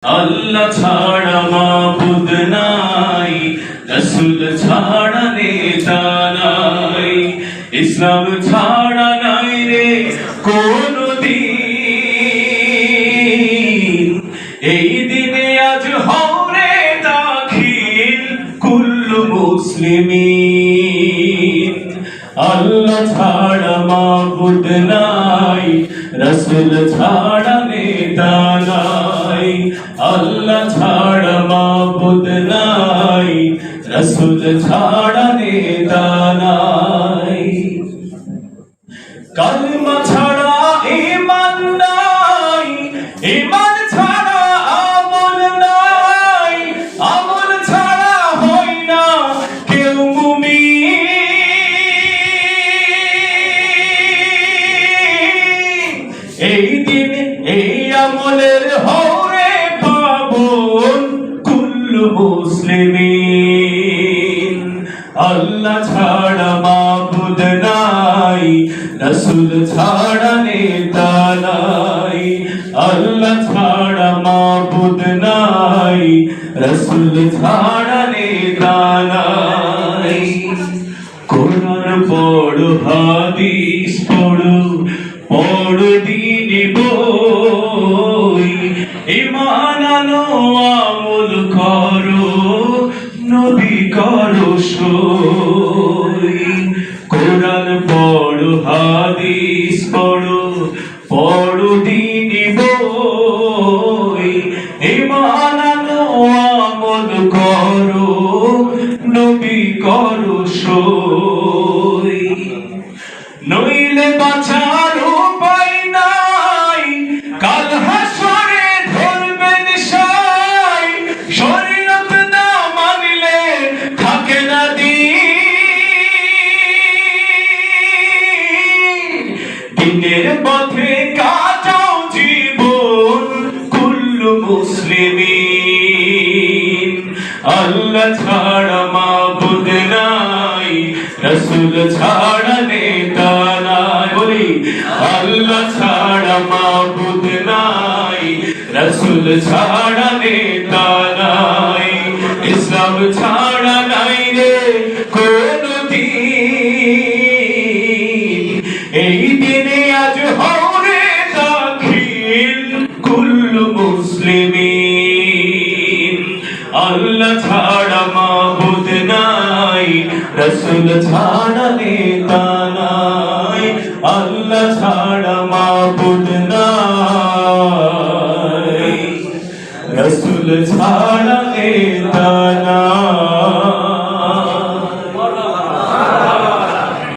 আল্লাহ ছাড়া মাবুদ নাই, রাসূল ছাড়া নেতা নাই, ইসলাম ছাড়া নাই রে কোনো দিন। এই দিনে আজ হরে দাখিল কুল্লু মুসলিমিন। আল্লাহ ছাড়া মাবুদ নাই, রাসূল ছাড়া নেতা নাই, আল্লাহ ছাড়া মাবুদ নাই, রাসূল ছাড়া নেতা নাই। কালিমা ছাড়া ঈমান নাই, ঈমান ছাড়া আমল নাই, আমল ছাড়া হয় না কেউ মুমিন। এই দিন এই আমলের হরে পাবন কুল্লু মুসলিমিন। আল্লাহ ছাড়া মাবুদ নাই, রাসূল ছাড়া নেতা নাই, আল্লাহ ছাড়া মাবুদ নাই, রাসূল ছাড়া নেতা নাই। কোরআন পড়ো, হাদিস পড়ো, পড়ো দ্বীনি বই, ঈমান আনো আমল করো, নবী করো সই। কোরআন পড়ো, হাদিস পড়ো, পড়ো দ্বীনি বই, ঈমান আনো আমল করো, নবী করো সই। নইলে বাঁচার উপায় নাই, কাল হাসরে ধরবেন সাই, শরীয়ত না মানলে থাকে না দিন। দিনের পথে কাটাও জীবন কুল্লু মুসলিমিন। আল্লাহ ছাড়া মাবুদ নাই, রাসূল ছাড়া নেতা নাই। বলি আল্লাহ ছাড়া মাবুদ নাই, রাসূল ছাড়া নেতা নাই, ইসলাম ছাড়া নাই রে কোনো দিন। এই দিনে আজ হরে দাখিল কুল্লু মুসলিমিন। আল্লাহ ছাড়া মাবুদ নাই, রাসূল ছাড়া নেতা নাই, আল্লাহ ছাড়া মাবুদ নাই, রাসূল ছাড়া নেতা